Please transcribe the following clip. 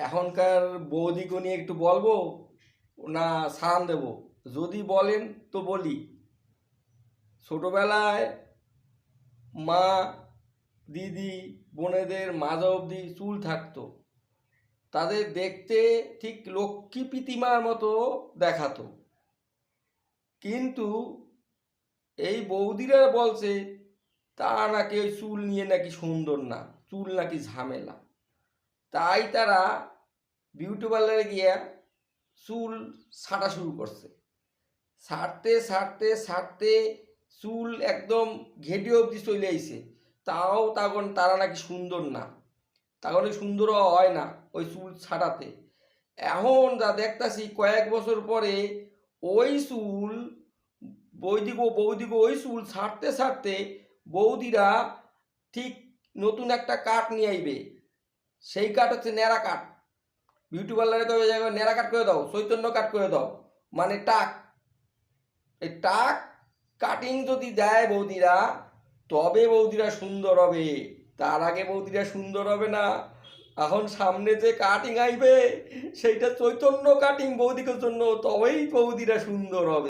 এখনকার বৌদিকে নিয়ে একটু বলবো না সান দেব? যদি বলেন তো বলি। ছোটবেলায় মা, দিদি, বোনেদের মাঝা অবধি চুল থাকতো, তাদের দেখতে ঠিক লক্ষ্মী প্রতিমার মতো দেখাতো। কিন্তু এই বৌদিরা বলছে তারা নাকি ওই চুল নিয়ে নাকি সুন্দর না, চুল নাকি ঝামেলা। তাই তারা বিউটি পার্লারে গিয়া চুল ছাঁটা শুরু করছে। ছাড়তে ছাড়তে ছাড়তে চুল একদম ঘেটে অবধি চলে আইছে। তাও তখন তারা নাকি সুন্দর না, তখন সুন্দরও হয় না ওই চুল ছাড়াতে। এখন যা দেখতাছি কয়েক বছর পরে ওই চুল বৌদিকে ওই চুল ছাড়তে ছাড়তে বৌদিরা ঠিক নতুন একটা কাট নিয়ে আইবে। সেই কাট হচ্ছে ন্যাড়া কাট। বিউটি পার্লারে কবে যাবে, ন্যাড়া কাট করে দাও, চৈতন্য কাট করে দাও, মানে টাক। এই টাক কাটিং যদি দেয় বৌদিরা, তবে বৌদিরা সুন্দর হবে, তার আগে বৌদিরা সুন্দর হবে না। এখন সামনে যে কাটিং আইবে সেইটা চৈতন্য কাটিং বৌদিকের জন্য, তবেই বৌদিরা সুন্দর হবে।